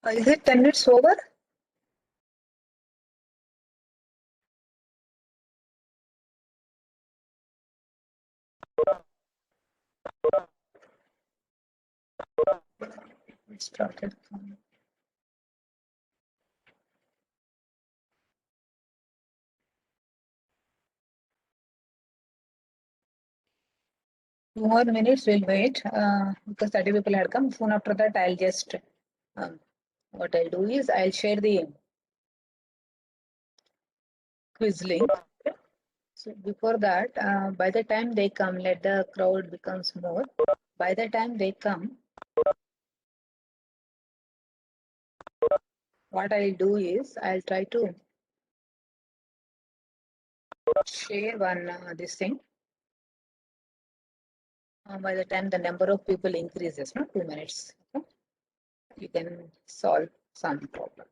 Is it 10 minutes over? It started. 2 more minutes, we'll wait because 30 people had come. Soon after that, I'll just, what I'll do is I'll share the quiz link. So before that, by the time they come, let the crowd becomes more. By the time they come, what I'll do is I'll try to share one this thing. By the time the number of people increases, no, 2 minutes, okay? You can solve some problem.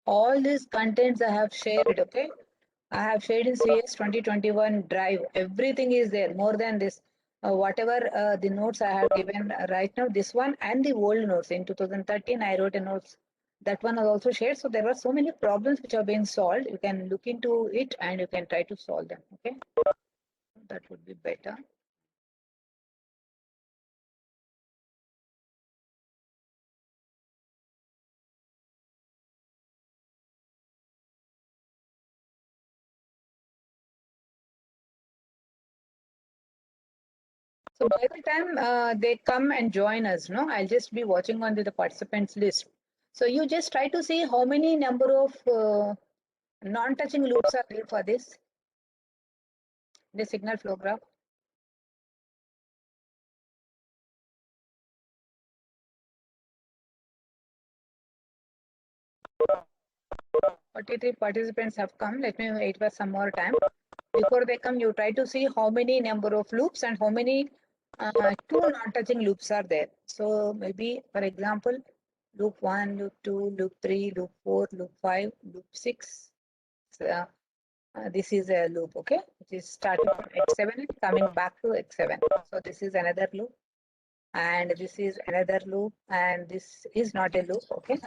All these contents I have shared, okay? I have shared in CS 2021 drive. Everything is there, more than this. Whatever the notes I have given right now, this one and the old notes. In 2013, I wrote a notes. That one is also shared. So there are so many problems which are being solved. You can look into it and you can try to solve them, okay? That would be better. So by the time they come and join us, no, I'll just be watching on the participants list. So you just try to see how many number of non-touching loops are there for this, the signal flow graph. 43 participants have come. Let me wait for some more time. Before they come, you try to see how many number of loops and how many two non-touching loops are there. So maybe, for example, loop 1, loop 2, loop 3, loop 4, loop 5, loop 6. So, this is a loop, okay, which is starting from X7 and coming back to X7. So this is another loop, and this is another loop, and this is not a loop, okay.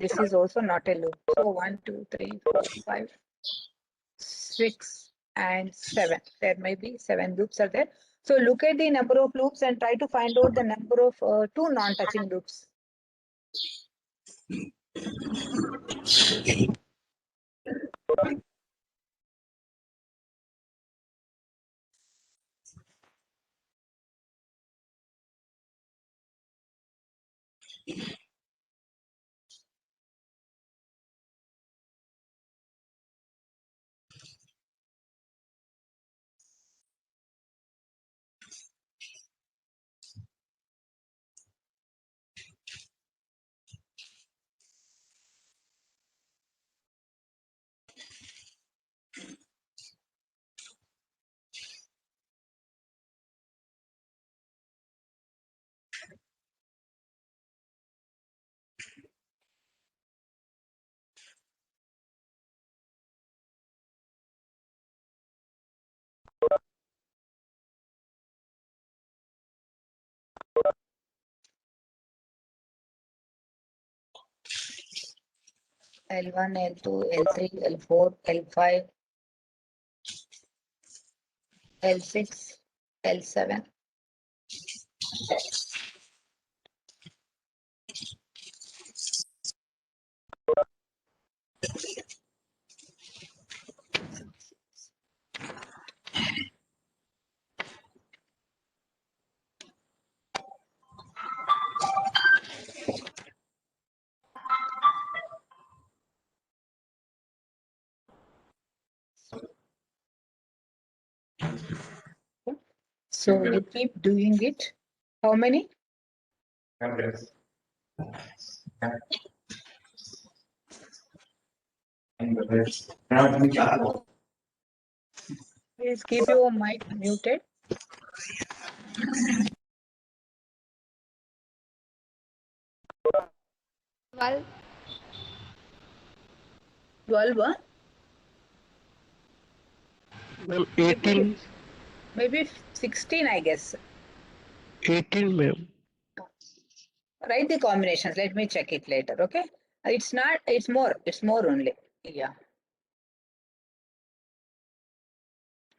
This is also not a loop. So 1, 2, 3, 4, 5, 6, and 7. There may be 7 loops are there. So look at the number of loops and try to find out the number of two non-touching loops. L1, L2, L3, L4, L5, L6, L7. So you keep doing it. How many? Please keep your mic muted. 12. 12, huh? Ma'am, 18, Maybe 16, I guess. 18, ma'am. Write the combinations. Let me check it later, okay? It's not, it's more only. Yeah.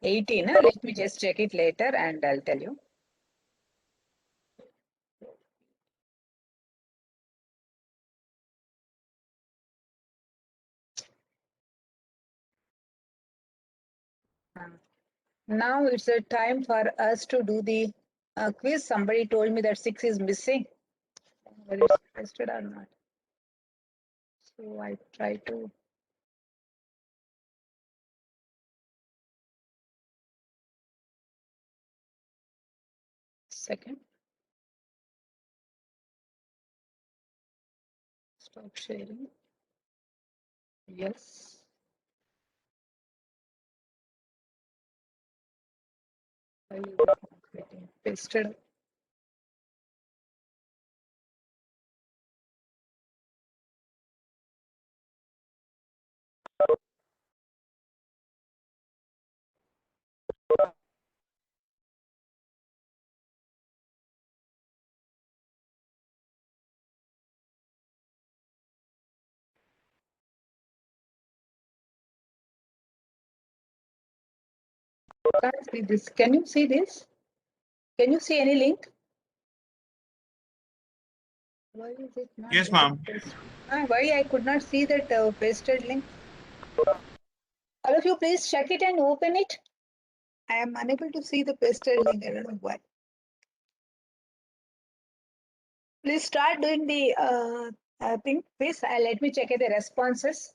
18, huh? Let me just check it later and I'll tell you. Now it's a time for us to do the quiz. Somebody told me that 6 is missing. Whether it's tested or not. So I try to. Second. Stop sharing. Yes. Why is it not getting pasted? Can't see this. Can you see this? Can you see any link? Why is it not? Yes, ma'am. Why I could not see that pasted link? All of you, please check it and open it. I am unable to see the pasted link. I don't know why. Please start doing the thing. Please let me check the responses.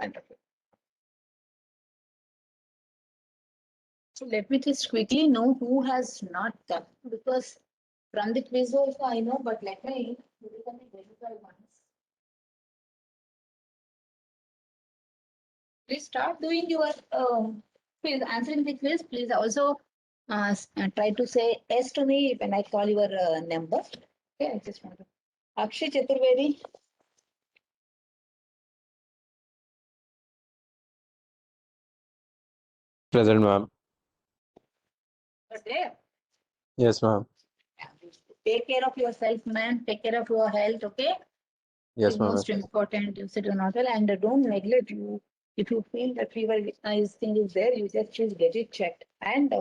Wonderful. So let me just quickly know who has not come, because from the quiz also I know, but let me verify once. Please start doing your quiz, answering the quiz. Please also try to say yes to me when I call your number. Okay, I just want to. Akshay Chaturvedi. Present, ma'am. You're there. Yes, ma'am. Take care of yourself, man. Take care of your health, okay? Yes, It's ma'am. most important. You sit on hotel and don't neglect you. If you feel that fever thing is there, you just please get it checked and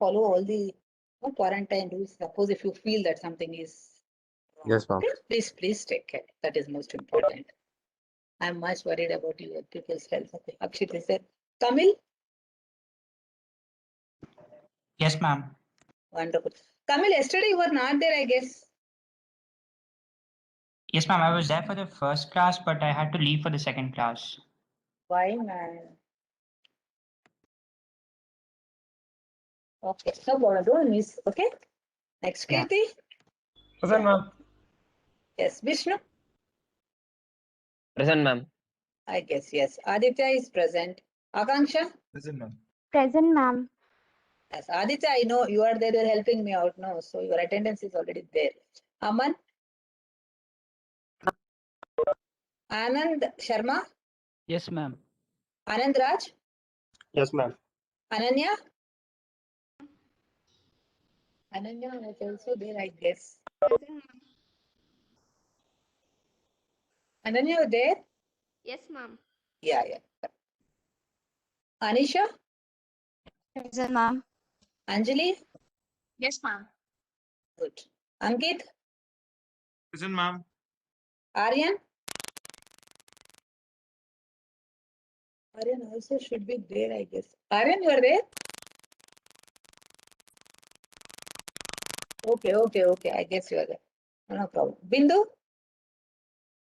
follow all the quarantine rules. Suppose if you feel that something is wrong, Yes, ma'am. okay? Please take care. That is most important. I'm much worried about you people's health. Okay, Akshit is there. Kamil, Yes, ma'am. wonderful. Kamil, yesterday you were not there, I guess. Yes, ma'am. I was there for the first class, but I had to leave for the second class. Why, man? Okay, no problem. Don't miss. Okay. Next, Yeah. Kirti. Present, ma'am. Yes, Vishnu. Present, ma'am. I guess yes. Aditya is present. Akanksha. Present, ma'am. Present, ma'am. Yes, Aditya, I know you are there. You're helping me out now, so your attendance is already there. Aman. Anand Sharma. Yes, ma'am. Anand Raj. Yes, ma'am. Ananya. Ananya is also there, I guess. Ananya, you there? Yes, ma'am. Yeah. Anisha. Present, ma'am. Anjali. Yes, ma'am. Good. Ankit. Present, ma'am. Aryan. Aryan also should be there, I guess. Aryan, you are there? Okay. I guess you are there. No problem. Bindu?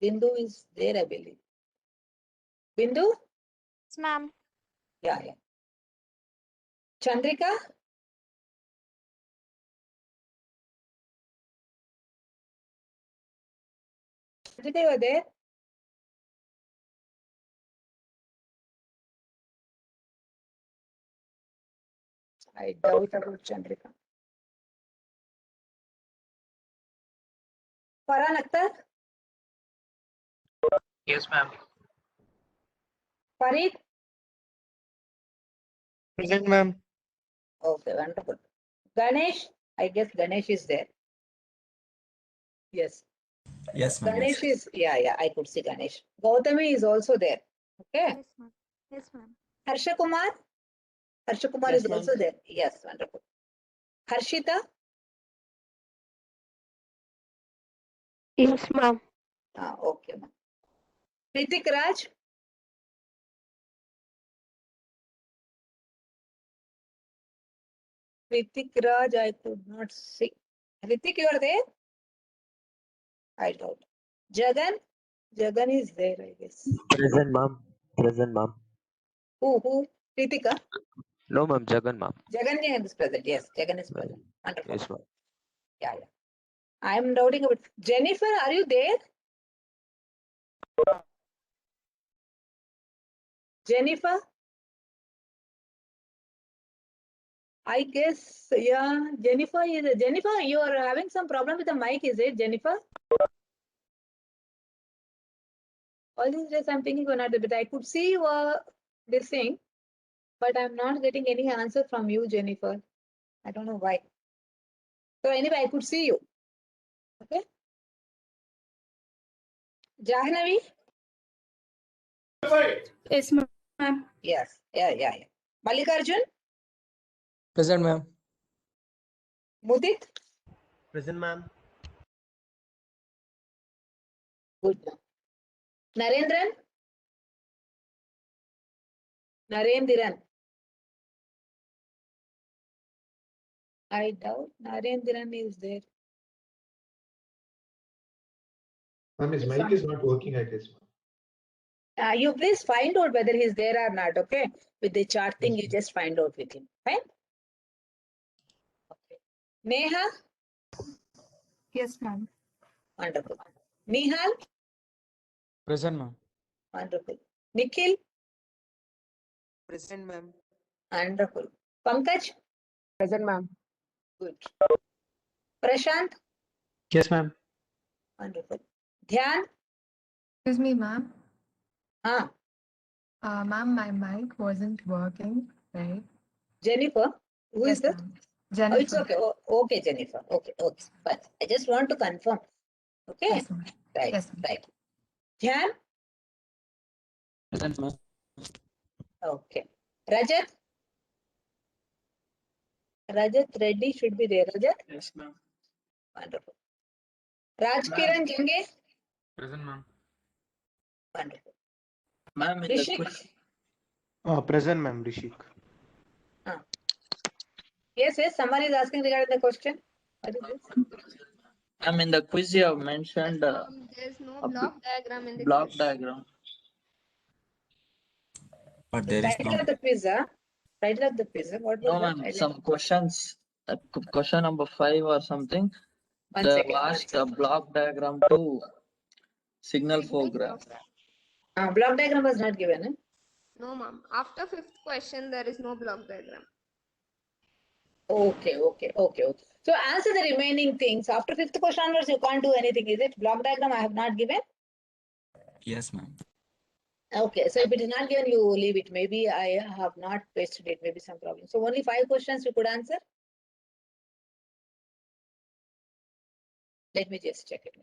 Bindu is there, I believe. Bindu? Yes, ma'am. Yeah. Chandrika? Chandrika, you are there? I doubt about Chandrika. Farhan Akhtar? Yes, ma'am. Farid? Present, ma'am. Okay, wonderful. Ganesh? I guess Ganesh is there. Yes. Yes, Ganesh is, yeah, I could see Ganesh. Gautami is also there. Okay. Yes, ma'am. Yes, ma'am. Harsha Kumar? Harsha Kumar Yes, is ma'am. also there. Yes, wonderful. Harshita? Yes, ma'am. Okay, ma'am. Ritik Raj? Ritik Raj, I could not see. Ritik, you are there? I doubt. Jagan? Jagan is there, I guess. Present, ma'am. Present, ma'am. Who? Ritika? No, ma'am. Jagan, ma'am. Jagan is present. Yes, Jagan is present. Wonderful. Yes, ma'am. Yeah. I'm doubting about Jennifer. Are you there? Jennifer? I guess, yeah. Jennifer, you are having some problem with the mic, is it, Jennifer? All these days I'm thinking you're not there, but I could see you this thing, but I'm not getting any answer from you, Jennifer. I don't know why. So anyway, I could see you. Okay. Jahnavi? Yes, ma'am. Yes. Yeah. Mallikarjun? Present, ma'am. Mudit? Present, ma'am. Good. Narendran? Narendran? I doubt Narendran is there. Ma'am, his mic is not working, I guess. You please find out whether he's there or not, okay? With the chart thing, you just find out with him, fine? Okay. Neha? Yes, ma'am. Wonderful. Nihal? Present, ma'am. Wonderful. Nikhil? Present, ma'am. Wonderful. Pankaj? Present, ma'am. Good. Prashant? Yes, ma'am. Wonderful. Dhyan? Excuse me, ma'am. Ah, Ma'am, my mic wasn't working, right? Jennifer? Who is Yes, that? ma'am. Oh, it's Jennifer. okay. Oh, okay, Jennifer. Okay, okay. But I just want to confirm. Okay? Yes, ma'am. Right, Yes, ma'am. right. Dhyan? Present, ma'am. Okay. Rajat? Rajat Reddy should be there. Rajat? Yes, ma'am. Wonderful. Raj Kiran Jange? Present, ma'am. Wonderful. Ma'am, Rishik? Present, ma'am. Rishik. Yes, yes. Someone is asking regarding the question. What is this? Ma'am, in the quiz you have mentioned There's no a block diagram in the block quiz. diagram. But there is Title no. of the quiz, huh? Title of the quiz. What was No, that? ma'am. Some questions, question number 5 or something. One They have second. asked a block diagram to signal flow graph. Block diagram was not given. Eh? No, ma'am. After fifth question, there is no block diagram. Okay, okay, okay, okay. So answer the remaining things. After fifth question onwards, you can't do anything, is it? Block diagram I have not given. Yes, ma'am. Okay, so if it is not given, you leave it. Maybe I have not pasted it. Maybe some problem. So only 5 questions you could answer. Let me just check it.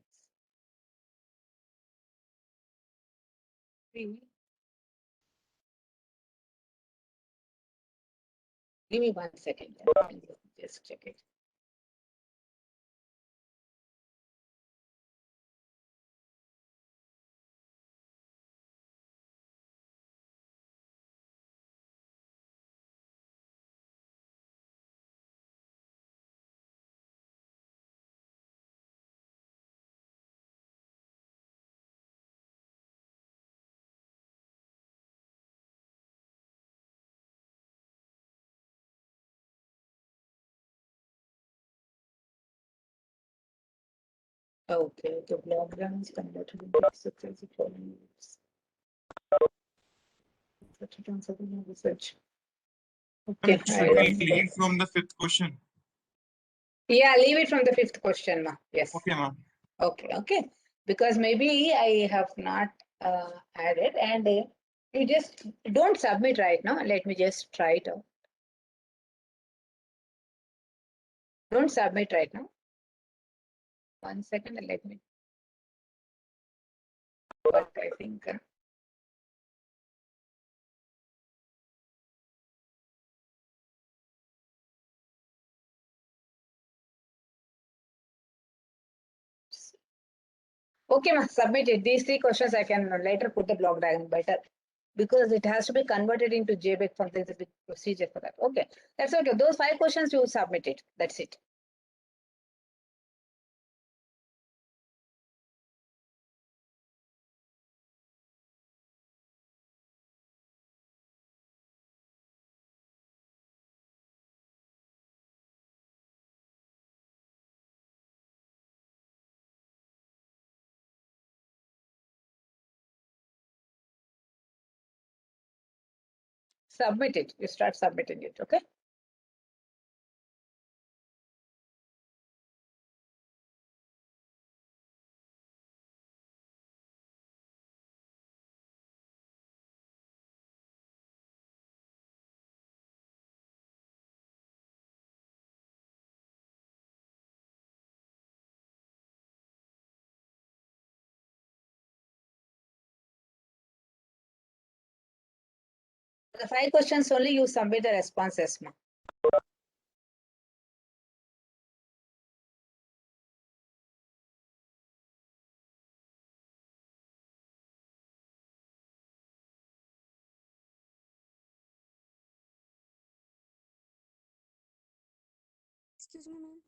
Give me 1 second. Let me just check it. Okay, the block diagram is converted into successive volumes. Research. Okay. Leave from the fifth question. Yeah, leave it from the 5th question, ma. Yes. Okay, ma'am. Okay, okay. Because maybe I have not added and you just don't submit right now. Let me just try it out. Don't submit right now. 1 second and let me. But I think. Okay, ma, submit it. These 3 questions I can later put the block diagram better because it has to be converted into JPEG from there's a big procedure for that. Okay, that's okay. Those 5 questions you submit it. That's it. Submit it. You start submitting it. Okay. The 5 questions only you submit the responses, ma. Excuse me, ma'am.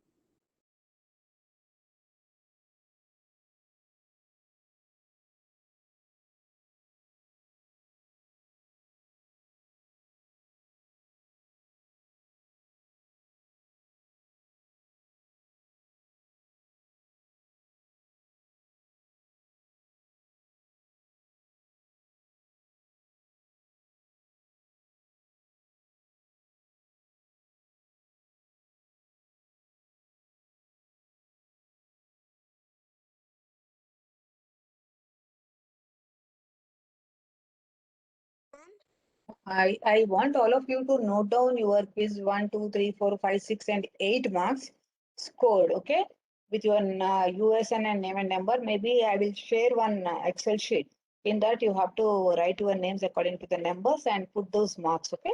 I want all of you to note down your quiz 1, 2, 3, 4, 5, 6, and 8 marks scored, okay? With your USN and name and number. Maybe I will share one Excel sheet. In that, you have to write your names according to the numbers and put those marks, okay?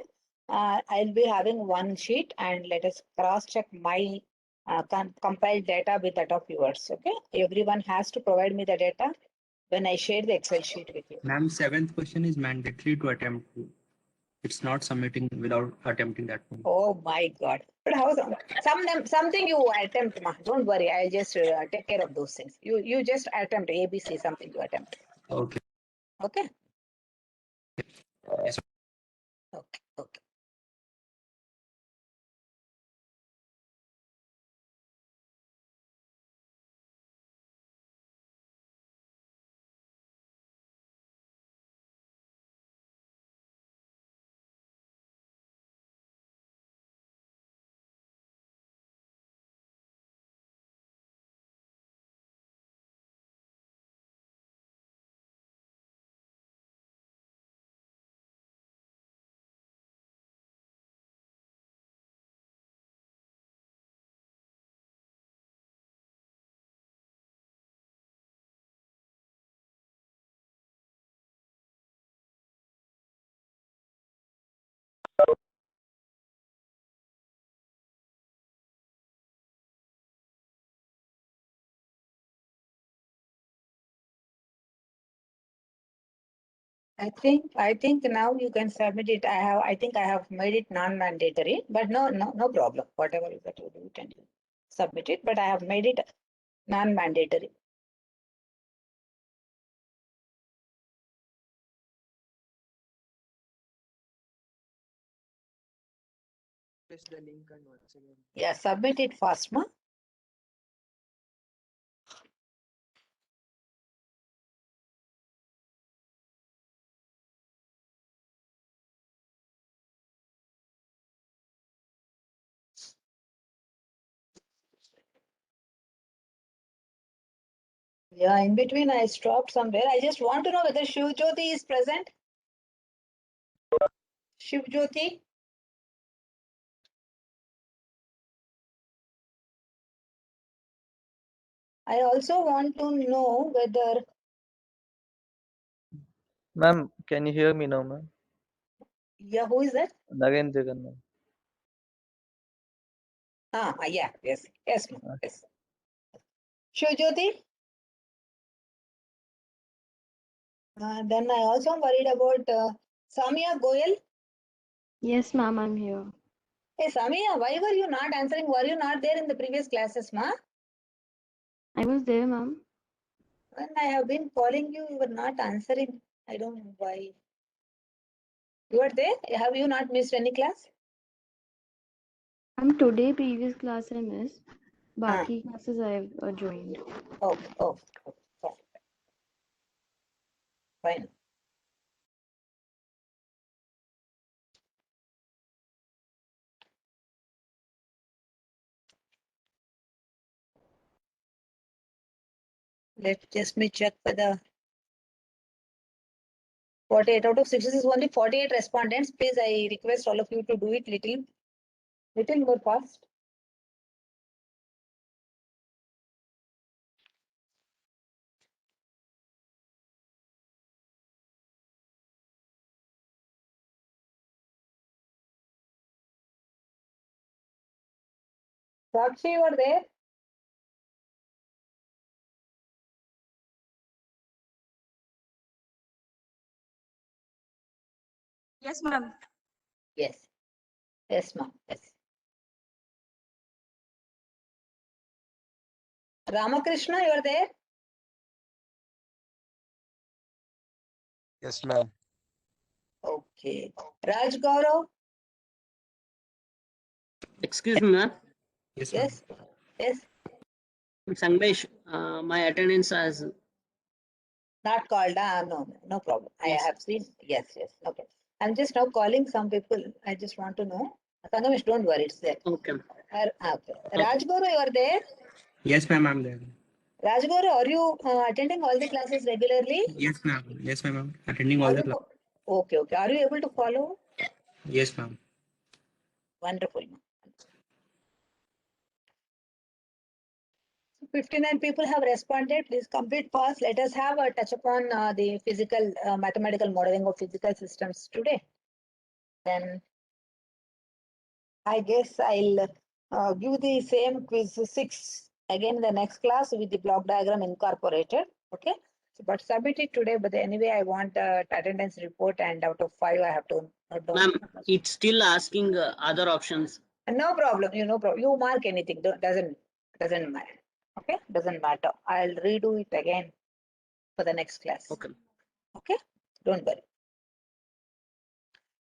I'll be having one sheet and let us cross check my compiled data with that of yours, okay? Everyone has to provide me the data when I share the Excel sheet with you. Ma'am, seventh question is mandatory to attempt. It's not submitting without attempting that one. Oh my God! But how something you attempt, ma? Don't worry, I'll just take care of those things. You just attempt ABC, something you attempt. Okay. Okay. Yes. Okay. Okay. I think now you can submit it. I think I have made it non-mandatory, but no problem. Whatever you got to do it and you submit it, but I have made it non-mandatory. Press the link and once again. Yeah, submit it fast, ma. Yeah, in between I stopped somewhere. I just want to know whether Shiv Jyoti is present. Shiv Jyoti. I also want to know whether. Ma'am, can you hear me now, ma'am? Yeah, who is that? Naren Jagan, ma'am. Yeah, yes, yes. Shiv Jyoti. Then I also am worried about Samia Goyal. Yes, ma'am, I'm here. Hey, Samia, why were you not answering? Were you not there in the previous classes, ma? I was there, ma'am. When I have been calling you, you were not answering. I don't know why. You are there? Have you not missed any class? Today previous class I missed. Baki classes I've joined. Oh, fine. Let me check whether 48 out of 60 is only 48 respondents. Please, I request all of you to do it little more fast. Sakshi, you are there? Yes, ma'am. Yes. Yes, ma'am. Yes. Ramakrishna, you are there? Yes, ma'am. Okay. Raj Gaurav? Excuse me, ma'am. Yes. Yes. Sangesh, my attendance has Not called. No problem. Yes. I have seen. Yes. Okay. I'm just now calling some people. I just want to know. Sangesh, don't worry. It's there. okay. Okay. Raj Gaurav, you are there? Yes, ma'am, I'm there. Raj Gaurav, are you attending all the classes regularly? Yes, ma'am. Yes, ma'am. I'm attending all Are the you classes. okay. Are you able to follow? Yes, ma'am. Wonderful. 59 people have responded. Please complete fast. Let us have a touch upon the physical, mathematical modeling of physical systems today. Then I guess I'll give the same quiz 6 again in the next class with the block diagram incorporated. Okay. So, but submit it today. But anyway, I want attendance report, and out of 5, I have to note down. Ma'am, it's still asking other options. No problem. No problem. You mark anything. Doesn't matter. Okay. Doesn't matter. I'll redo it again for the next class. Okay. Okay. Don't worry.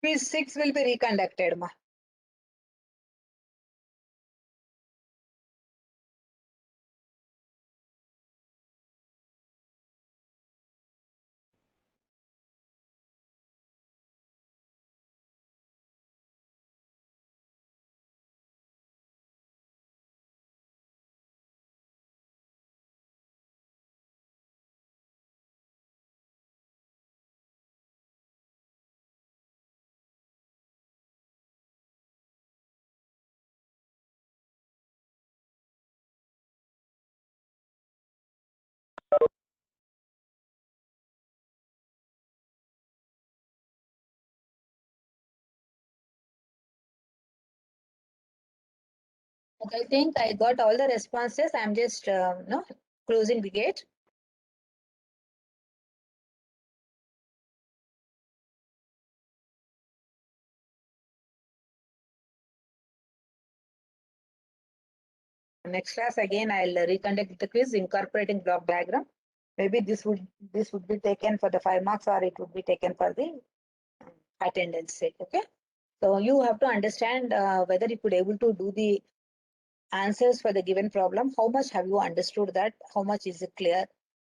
Quiz 6 will be reconducted, ma. Okay, I think I got all the responses. I'm just closing the gate. Next class again, I'll reconduct the quiz incorporating block diagram. Maybe this would be taken for the 5 marks, or it would be taken for the attendance sake. Okay, so you have to understand whether you could able to do the answers for the given problem. How much have you understood that? How much is it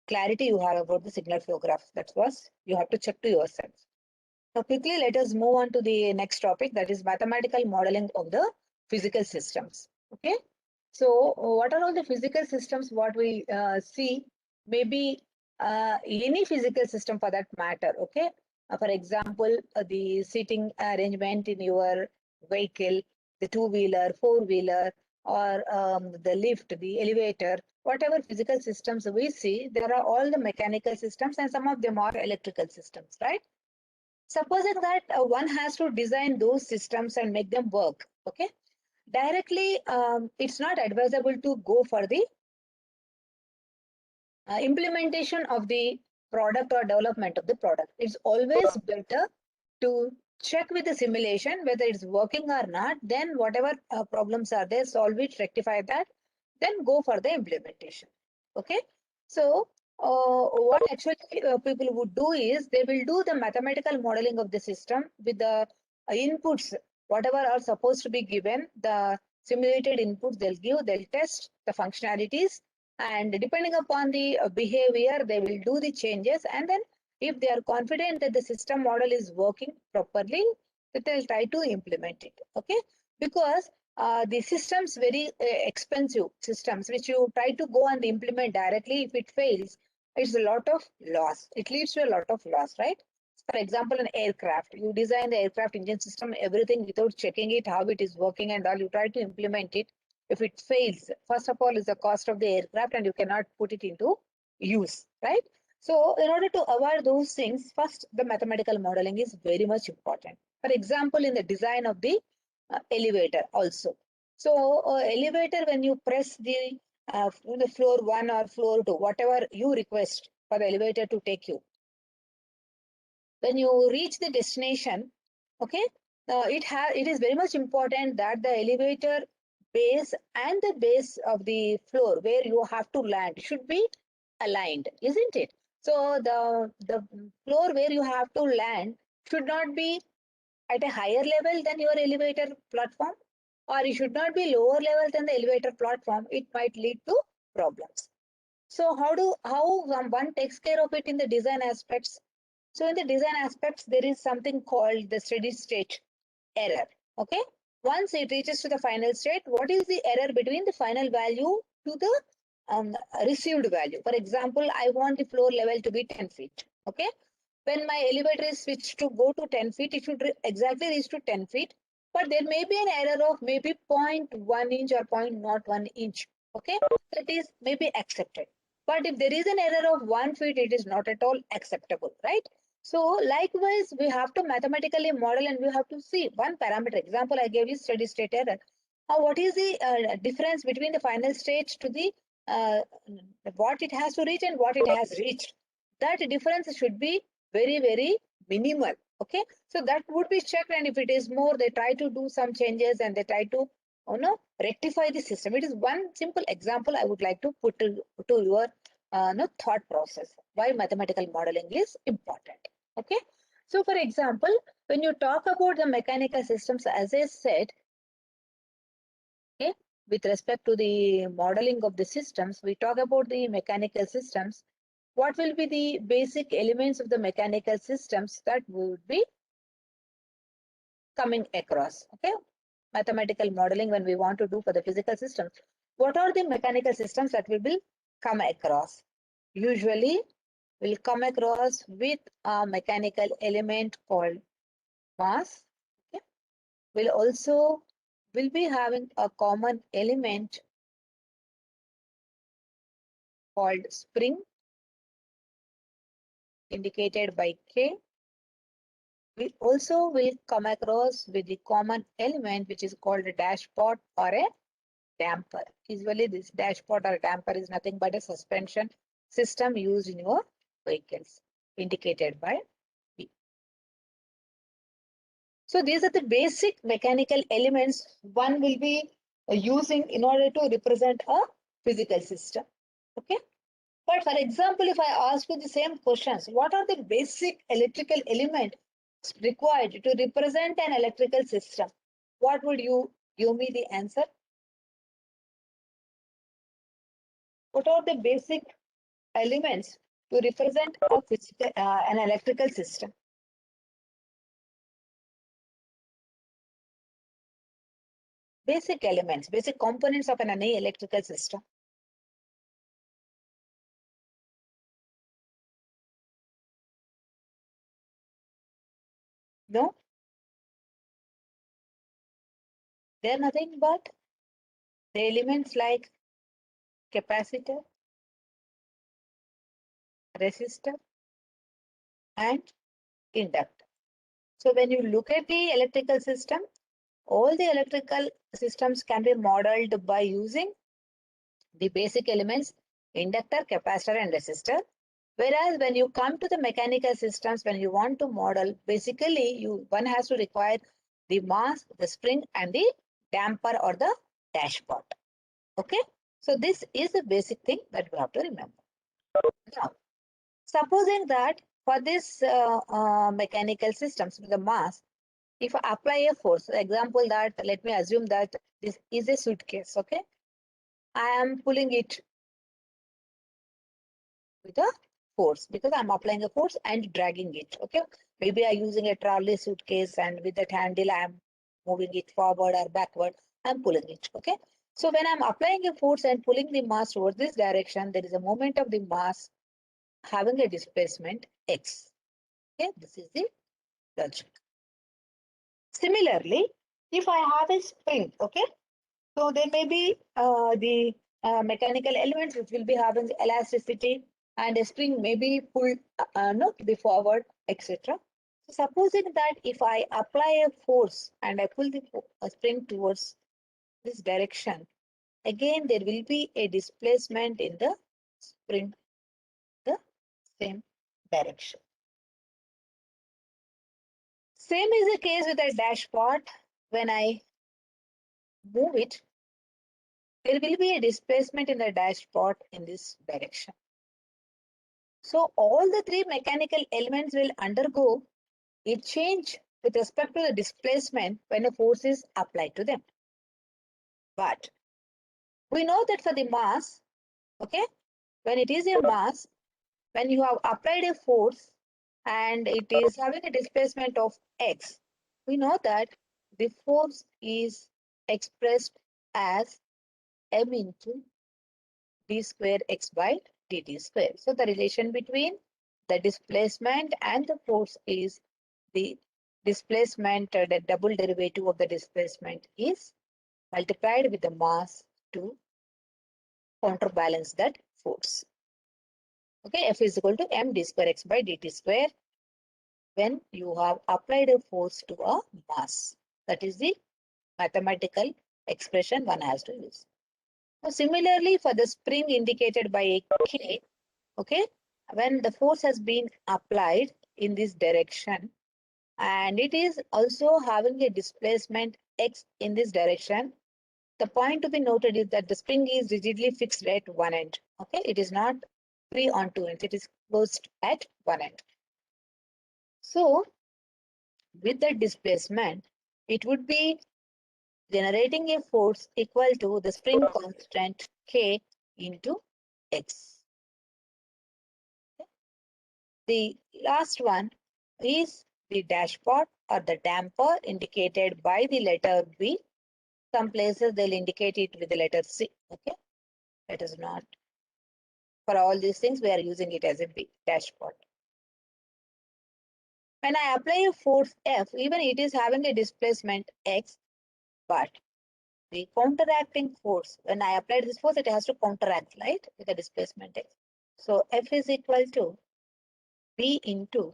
clarity you have about the signal flow graph? That was you have to check to yourself. Now quickly let us move on to the next topic, that is mathematical modeling of the physical systems. Okay, so what are all the physical systems? What we see, maybe any physical system for that matter. Okay, for example, the seating arrangement in your vehicle, the 2-wheeler, 4-wheeler, or the lift, the elevator, whatever physical systems we see, there are all the mechanical systems and some of them are electrical systems, right? Supposing that one has to design those systems and make them work, okay? Directly, it's not advisable to go for the implementation of the product or development of the product. It's always better to check with the simulation whether it's working or not. Then whatever problems are there, solve it, rectify that, then go for the implementation. Okay, so what actually people would do is they will do the mathematical modeling of the system with the inputs, whatever are supposed to be given, the simulated inputs they'll test the functionalities, and depending upon the behavior, they will do the changes, and then if they are confident that the system model is working properly, they'll try to implement it. Okay, because the systems very expensive systems which you try to go and implement directly, if it fails, it's a lot of loss. It leads to a lot of loss, right? For example, an aircraft, you design the aircraft engine system, everything without checking it, how it is working and all, you try to implement it. If it fails, first of all, is the cost of the aircraft and you cannot put it into use, right? So in order to avoid those things, first the mathematical modeling is very much important. For example, in the design of the elevator also. So elevator, when you press the floor 1 or floor 2, whatever you request for the elevator to take you, when you reach the destination, okay, it is very much important that the elevator base and the base of the floor where you have to land should be aligned, isn't it? So the floor where you have to land should not be at a higher level than your elevator platform, or it should not be lower level than the elevator platform. It might lead to problems. So how one takes care of it in the design aspects? So in the design aspects, there is something called the steady state error. Okay. Once it reaches to the final state, what is the error between the final value to the received value? For example, I want the floor level to be 10 feet. Okay. when my elevator is switched to go to 10 feet, it should exactly reach to 10 feet. But there may be an error of maybe 0.1 inch or 0.01 inch. Okay, that is maybe accepted. But if there is an error of 1 feet, it is not at all acceptable, right? So likewise, we have to mathematically model and we have to see one parameter. Example I gave you steady state error. Now, what is the difference between the final state to the what it has to reach and what it has reached? That difference should be very, very minimal. Okay, so that would be checked, and if it is more, they try to do some changes and they try to rectify the system. It is one simple example I would like to put to your thought process why mathematical modeling is important. Okay, so for example, when you talk about the mechanical systems, as I said, okay, with respect to the modeling of the systems, we talk about the mechanical systems. What will be the basic elements of the mechanical systems that we would be coming across? Okay, mathematical modeling when we want to do for the physical systems. What are the mechanical systems that we will come across? Usually, we'll come across with a mechanical element called mass. Okay, we'll be having a common element called spring, indicated by K. We also will come across with the common element which is called a dashpot or a damper. Usually this dashpot or damper is nothing but a suspension system used in your vehicles, indicated by P. So these are the basic mechanical elements one will be using in order to represent a physical system. Okay. But for example, if I ask you the same questions, what are the basic electrical elements required to represent an electrical system? What would you give me the answer? What are the basic elements to represent a physical, an electrical system? Basic elements, basic components of an electrical system. No? They are nothing but the elements like capacitor, resistor, and inductor. So when you look at the electrical system, all the electrical systems can be modeled by using the basic elements inductor, capacitor, and resistor. Whereas when you come to the mechanical systems, when you want to model, basically one has to require the mass, the spring, and the damper or the dashpot. Okay, so this is the basic thing that we have to remember. Now, supposing that for this mechanical systems with the mass, if I apply a force, example that let me assume that this is a suitcase. Okay, I am pulling it with a force because I'm applying a force and dragging it. Okay, maybe I'm using a trolley suitcase and with that handle I'm moving it forward or backward. I'm pulling it. Okay, so when I'm applying a force and pulling the mass towards this direction, there is a moment of the mass having a displacement x. Okay, this is the logic. Similarly, if I have a spring, okay, so there may be the mechanical elements which will be having elasticity, and a spring may be pulled no, to the forward, etc. So supposing that if I apply a force and I pull the spring towards this direction, again there will be a displacement in the spring, the same direction. Same is the case with a dashpot. When I move it, there will be a displacement in the dashpot in this direction. So all the three mechanical elements will undergo a change with respect to the displacement when a force is applied to them. But we know that for the mass, okay, when it is a mass, when you have applied a force and it is having a displacement of x, we know that the force is expressed as m into d square x by dt square. So the relation between the displacement and the force is the displacement, the double derivative of the displacement is multiplied with the mass to counterbalance that force. Okay, F is equal to m d square x by dt square when you have applied a force to a mass. That is the mathematical expression one has to use. Now, similarly, for the spring indicated by a K, okay, when the force has been applied in this direction and it is also having a displacement x in this direction, the point to be noted is that the spring is rigidly fixed at one end. Okay, it is not free on two ends, it is closed at one end. So, with the displacement, it would be generating a force equal to the spring constant K into X. The last one is the dashpot or the damper indicated by the letter B. Some places they'll indicate it with the letter C. Okay, let us not. For all these things, we are using it as a B, dashpot. When I apply a force F, even it is having a displacement X, but the counteracting force, when I apply this force, it has to counteract, right, with the displacement X. So F is equal to B into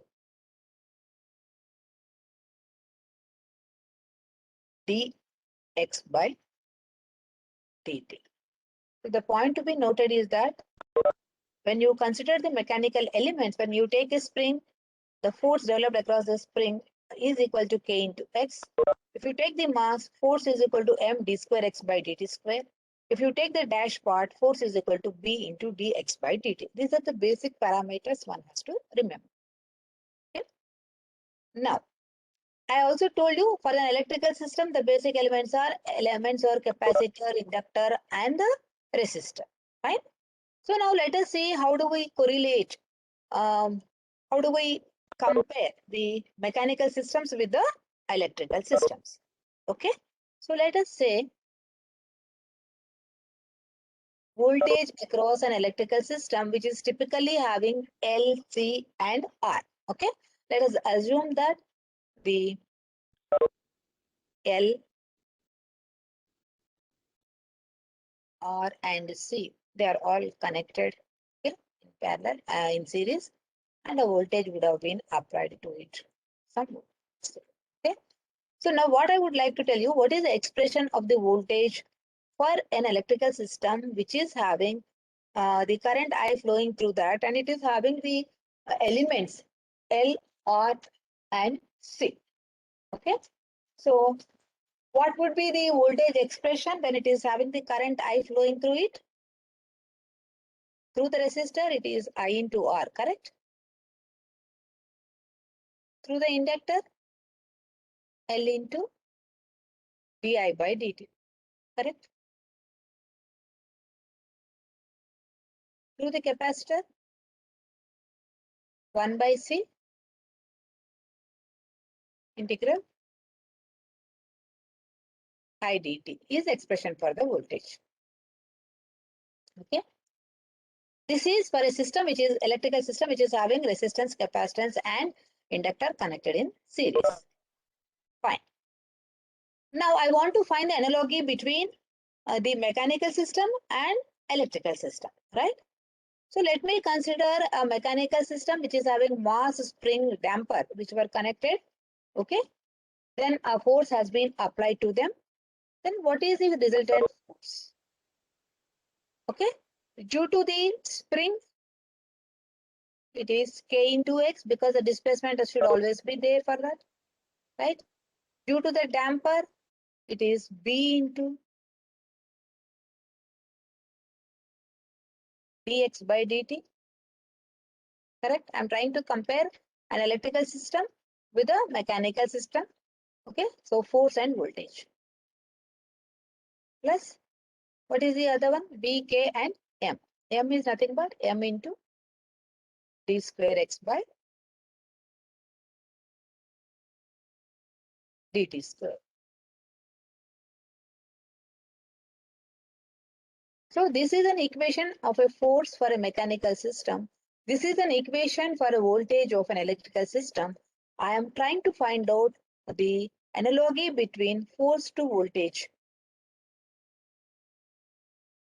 dx by dt. So the point to be noted is that when you consider the mechanical elements, when you take a spring, the force developed across the spring is equal to K into X. If you take the mass, force is equal to m d square x by dt square. If you take the dash part, force is equal to B into dx by dt. These are the basic parameters one has to remember. Okay? Now, I also told you for an electrical system, the basic elements are capacitor, inductor, and the resistor. Fine. So now let us see how do we correlate, how do we compare the mechanical systems with the electrical systems. Okay. So let us say voltage across an electrical system which is typically having L, C, and R. Okay. Let us assume that the L, R, and C, they are all connected, okay, in parallel, in series, and a voltage would have been applied to it. Okay. So now what I would like to tell you, what is the expression of the voltage for an electrical system which is having the current I flowing through that, and it is having the elements L, R, and C. Okay. So what would be the voltage expression when it is having the current I flowing through it? Through the resistor, it is I into R, correct? Through the inductor, L into di by dt, correct? Through the capacitor, 1 by C integral I dt is expression for the voltage. Okay. This is for a system which is electrical system which is having resistance, capacitance, and inductor connected in series. Fine. Now I want to find the analogy between the mechanical system and electrical system, right? So let me consider a mechanical system which is having mass, spring, damper, which were connected. Okay. Then a force has been applied to them. Then what is the resultant force? Okay. Due to the spring, it is K into X because the displacement should always be there for that, right? Due to the damper, it is B into dx by dt. Correct? I'm trying to compare an electrical system with a mechanical system. Okay, so force and voltage. Plus, what is the other one? B, K, and M. M is nothing but M into d square x by dt square. So this is an equation of a force for a mechanical system This is an equation for a voltage of an electrical system. I am trying to find out the analogy between force to voltage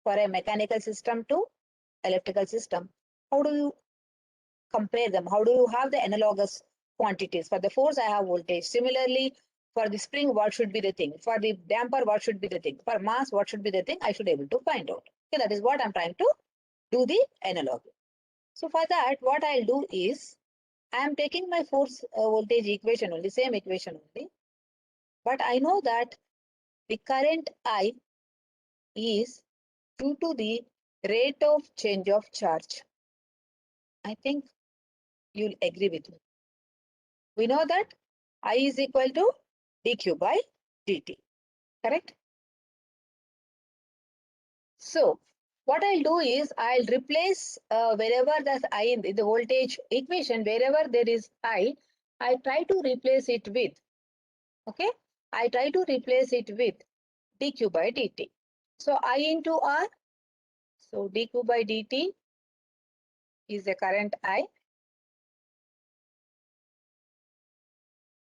for a mechanical system to electrical system. How do you compare them? How do you have the analogous quantities? For the force, I have voltage. Similarly, for the spring, what should be the thing? For the damper, what should be the thing? For mass, what should be the thing? I should be able to find out. Okay, that is what I'm trying to do the analogy. So for that, what I'll do is, I am taking my force voltage equation only, same equation only. But I know that the current I is due to the rate of change of charge. I think you'll agree with me. We know that I is equal to dq by dt, correct? So what I'll do is I'll replace wherever there's I in the voltage equation, wherever there is I try to replace it with, okay? I try to replace it with dq by dt. So I into R, so dq by dt is the current I.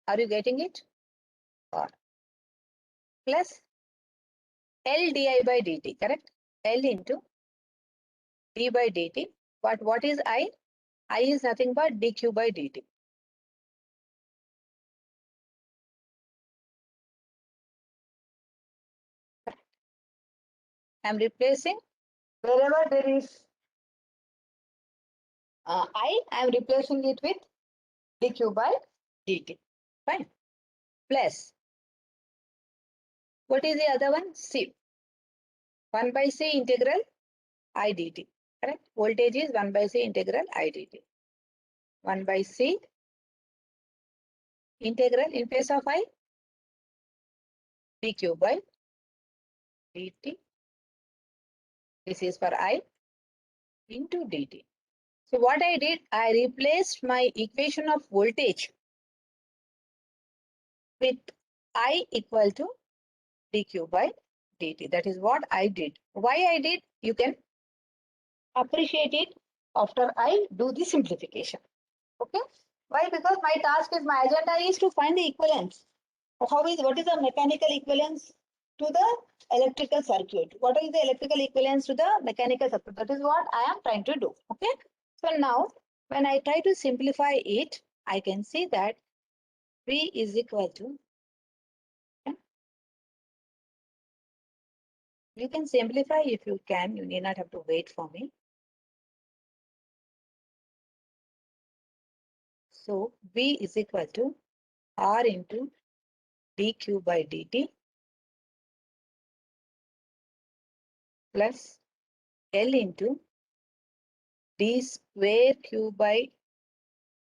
Are you getting it? Or plus L di by dt, correct? L into d by dt. But what is I? I is nothing but dq by dt. I'm replacing wherever there is I am replacing it with dq by dt. Fine. Plus, what is the other one? C. 1 by C integral I dt. Correct? Voltage is 1 by C integral I dt. 1 by C integral in place of I, dq by dt. This is for I into dt. So what I did, I replaced my equation of voltage with I equal to dq by dt. That is what I did. Why I did, you can appreciate it after I do the simplification. Okay? Why? Because my agenda is to find the equivalence. What is the mechanical equivalence to the electrical circuit? What is the electrical equivalence to the mechanical circuit? That is what I am trying to do. Okay? So now, when I try to simplify it, I can see that V is equal to, okay? You can simplify if you can, you need not have to wait for me. So V is equal to R into dq by dt plus L into d square q by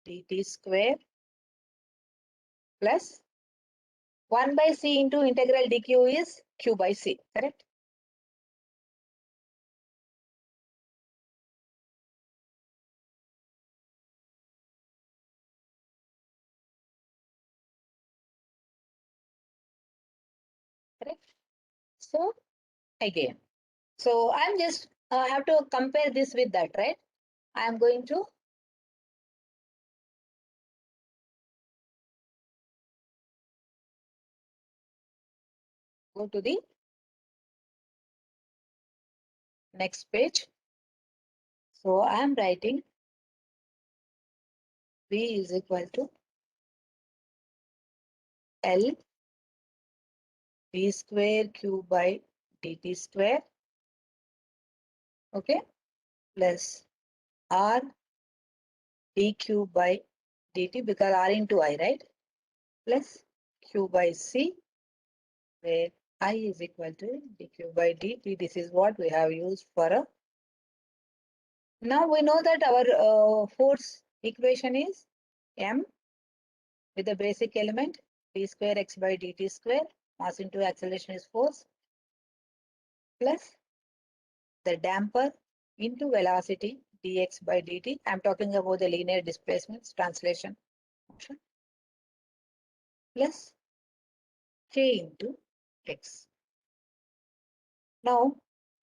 dt square plus 1 by c into integral dq is q by c, correct? Correct. So again, so I'm just have to compare this with that, right? I'm going to go to the next page. So I'm writing V is equal to L d square q by dt square, okay, plus R dq by dt, because R into I, right? Plus q by c, where I is equal to dq by dt. This is what we have used for a. Now we know that our force equation is m with the basic element d square x by dt square, mass into acceleration is force, plus the damper into velocity dx by dt. I'm talking about the linear displacements, translation motion, plus k into x. Now,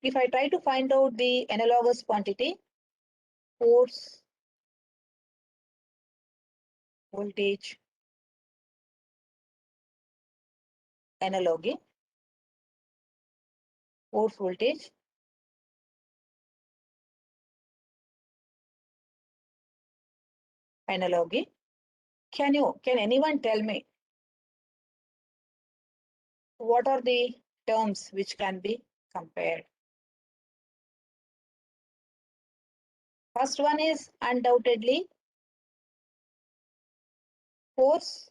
if I try to find out the analogous quantity, force voltage analogy, force voltage analogy. Can anyone tell me what are the terms which can be compared? First one is undoubtedly force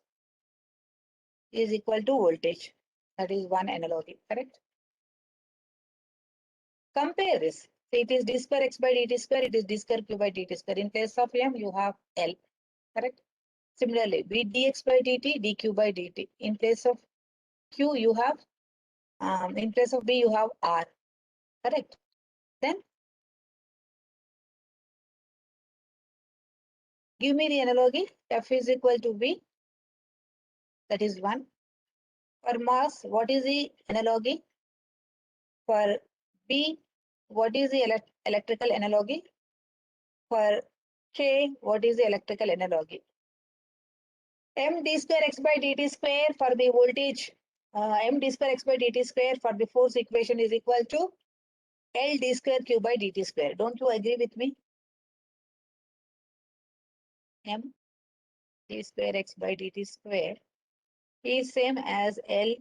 is equal to voltage. That is one analogy, correct? Compare this. So it is d square x by dt square, it is d square q by dt square. In place of m, you have L, correct? Similarly, with dx by dt, dq by dt. In place of q, you have, in place of b, you have r, correct? Then give me the analogy. F is equal to v. That is one. For mass, what is the analogy? For B, what is the electrical analogy? For K, what is the electrical analogy? M d square x by dt square for the voltage, M d square x by dt square for the force equation is equal to L d square q by dt square. Don't you agree with me? M d square x by dt square is same as L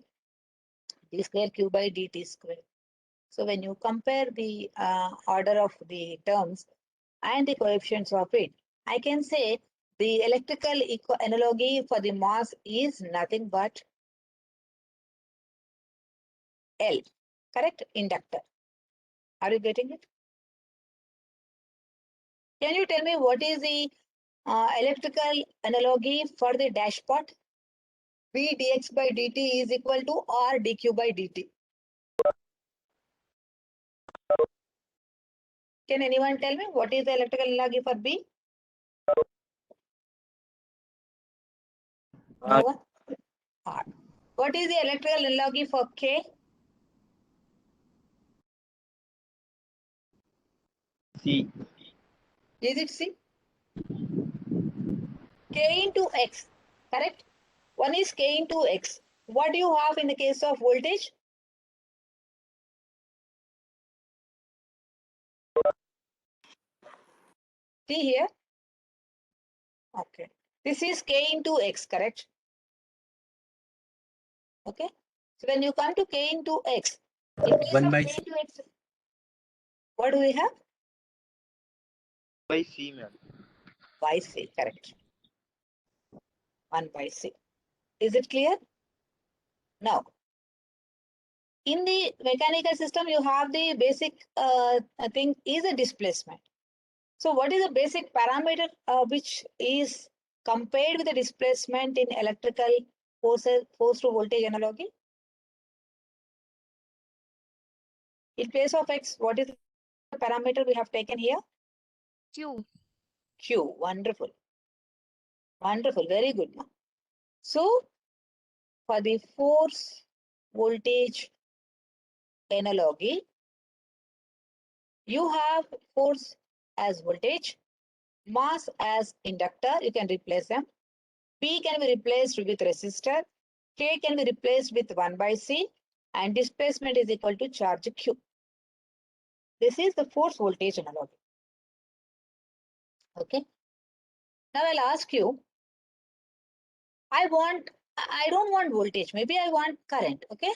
d square q by dt square. So when you compare the order of the terms and the coefficients of it, I can say the electrical analogy for the mass is nothing but L, correct? Inductor. Are you getting it? Can you tell me what is the electrical analogy for the dashpot? V dx by dt is equal to R dq by dt. Can anyone tell me what is the electrical analogy for B? No one? R. What is the electrical analogy for K? C. Is it C? K into X, correct? One is K into X. What do you have in the case of voltage? See here. Okay. This is K into X, correct? Okay. So when you come to K into X, in case 1 of by K C. into X, what do we have? By C, ma'am. By C, correct. 1 by C. Is it clear? Now, in the mechanical system, you have the basic thing is a displacement. So what is the basic parameter which is compared with the displacement in electrical force to voltage analogy? In place of X, what is the parameter we have taken here? Q. Q. Wonderful. Wonderful. Very good. So for the force voltage analogy, you have force as voltage, mass as inductor. You can replace them. P can be replaced with resistor. K can be replaced with 1 by C. And displacement is equal to charge Q. This is the force voltage analogy. Okay. Now I'll ask you, I don't want voltage. Maybe I want current. Okay.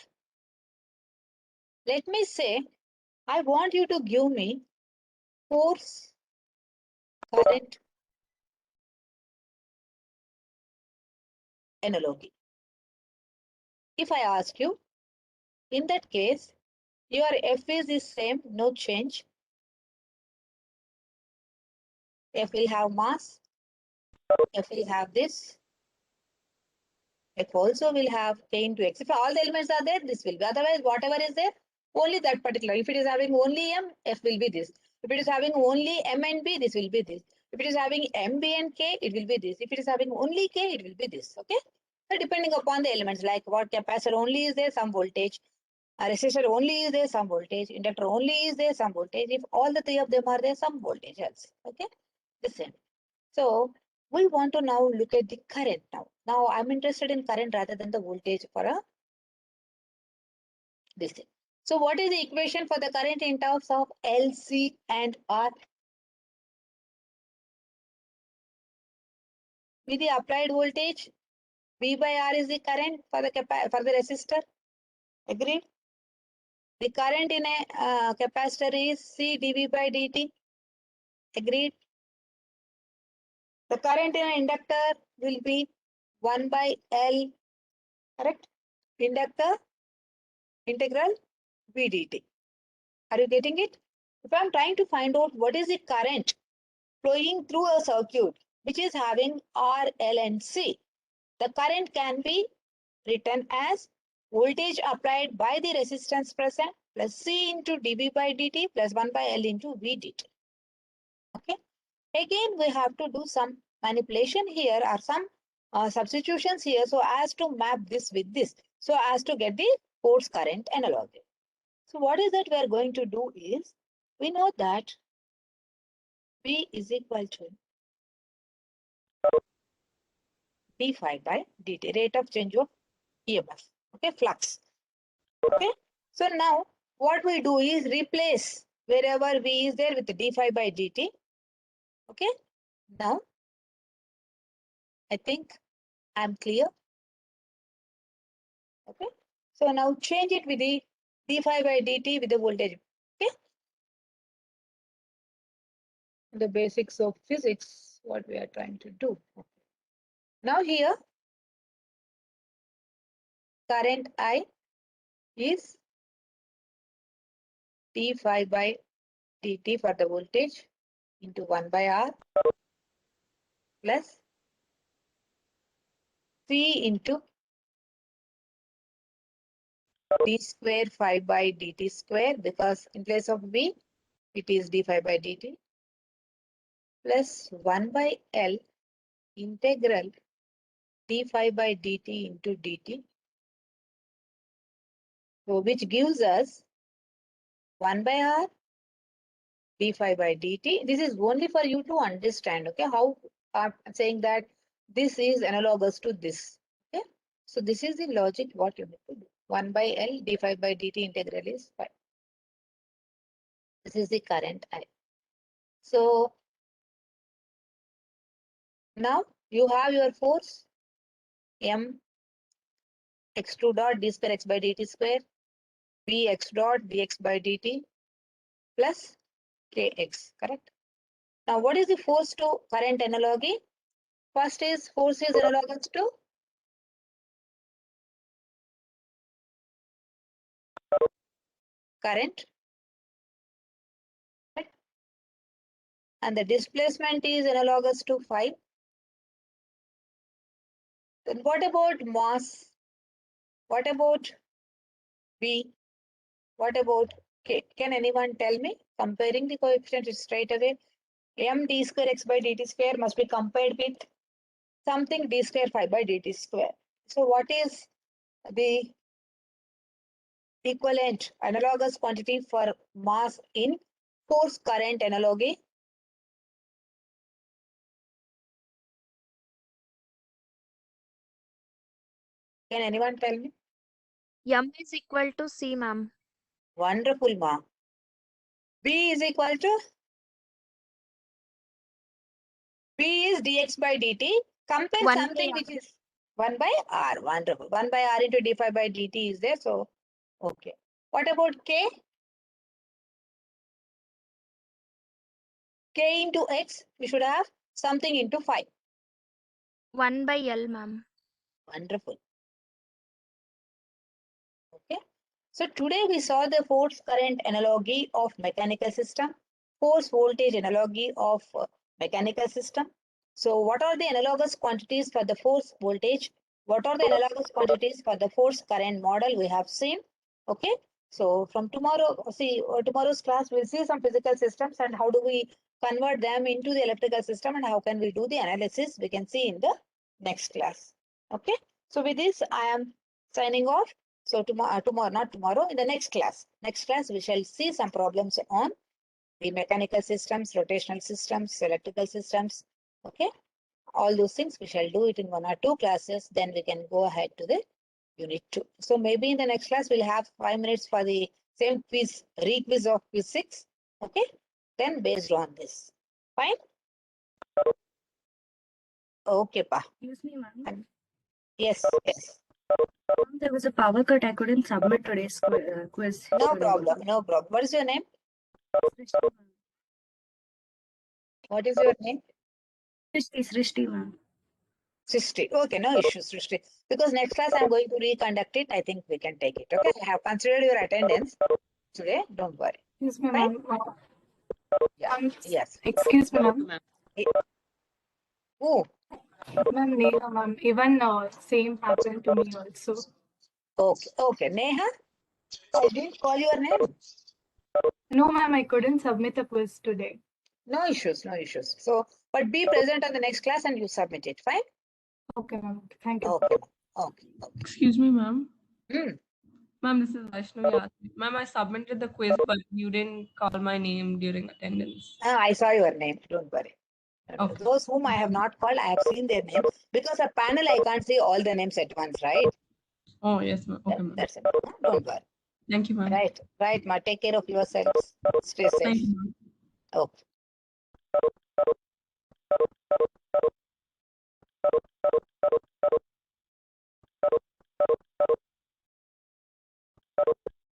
Let me say, I want you to give me force, current analogy. If I ask you, in that case, your F is the same, no change. F will have mass. F will have this. F also will have K into X. If all the elements are there, this will be. Otherwise, whatever is there, only that particular. If it is having only M, F will be this. If it is having only M and B, this will be this. If it is having M, B and K, it will be this. If it is having only K, it will be this. Okay. So depending upon the elements, like what capacitor only is there, some voltage. A resistor only is there, some voltage. Inductor only is there, some voltage. If all the three of them are there, some voltage else. Okay. The same. So We want to now look at the current now. Now I'm interested in current rather than the voltage for this thing. So what is the equation for the current in terms of L, C and R? With the applied voltage, V by R is the current for the resistor. Agreed? The current in a capacitor is C dV by dt. Agreed? The current in an inductor will be 1 by L. Correct? Inductor integral V dt. Are you getting it? If I'm trying to find out what is the current flowing through a circuit which is having R, L and C, the current can be written as voltage applied by the resistance present plus C into dV by dt plus 1 by L into V dt. Okay. Again, we have to do some manipulation here or some substitutions here so as to map this with this, so as to get the force current analogy. So what is that we are going to do is, we know that V is equal to d phi by dt, rate of change of EMF, okay, flux. Okay, so now what we do is replace wherever V is there with d phi by dt. Okay, now I think I'm clear. Okay, so now change it with the d phi by dt with the voltage. Okay, the basics of physics, what we are trying to do. Okay. Now here, current I is d phi by dt for the voltage into 1 by R plus C into d square phi by dt square, because in place of V, it is d phi by dt plus 1 by L integral d phi by dt into dt, so which gives us 1 by R d phi by dt. This is only for you to understand, okay, how I'm saying that this is analogous to this. Okay, so this is the logic what you need to do. 1 by L d phi by dt integral is phi. This is the current I. So now you have your force M x2 dot d square x by dt square V x dot dx by dt plus kx, correct? Now what is the force to current analogy? First is force is analogous to current, right? And the displacement is analogous to phi. Then what about mass? What about V? What about K? Can anyone tell me? Comparing the coefficients straight away. M d square x by dt square must be compared with something d square phi by dt square. So what is the equivalent analogous quantity for mass in force current analogy? Can anyone tell me? M is equal to C, ma'am. Wonderful, ma. B is equal to B is dx by dt. Compare 1 something by which is 1 by R. Wonderful. 1 by R into d phi by dt is there. So, okay. What about K? K into X, we should have something into phi. 1 by L, ma'am. Wonderful. Okay. So today we saw the force current analogy of mechanical system, force voltage analogy of mechanical system. So what are the analogous quantities for the force voltage? What are the analogous quantities for the force current model we have seen? Okay. So from tomorrow, tomorrow's class, we'll see some physical systems and how do we convert them into the electrical system and how can we do the analysis, we can see in the next class. Okay. So with this, I am signing off. So not tomorrow, in the next class, we shall see some problems on the mechanical systems, rotational systems, electrical systems. Okay. All those things we shall do it in 1 or 2 classes. Then we can go ahead to the unit 2. So maybe in the next class we'll have 5 minutes for the same quiz, re-quiz of quiz 6. Okay. Then based on this. Fine. Okay, pa. Excuse me, ma'am. Yes, yes. There was a power cut. I couldn't submit today's quiz. No problem. No problem. What is your name? What is your name? Srishti, ma'am. Srishti. Okay, no issues, Srishti. Because next class I'm going to reconduct it. I think we can take it. Okay. I have considered your attendance today. Don't worry. Excuse me, Fine? ma'am. Yeah. Yes. Excuse me, ma'am. Oh, Ma'am, Neha, ma'am. Even same happened to me also. okay. Okay. Neha, I didn't call your name. No, ma'am, I couldn't submit the quiz today. No issues. No issues. So, but be present on the next class and you submit it. Fine? Okay, ma'am. Thank you. Okay. Okay. Excuse me, ma'am. Hmm. Ma'am, this is Vaishnavi Yasmin. Ma'am, I submitted the quiz, but you didn't call my name during attendance. I saw your name. Don't worry. Okay. Those whom I have not called, I have seen their name. Because a panel, I can't see all the names at once, right? Oh, yes, ma'am. Okay, ma'am. That's it. Don't worry. Thank you, ma'am. Right. Right, ma. Take care of yourselves. Stay safe. Thank you, ma'am. Okay.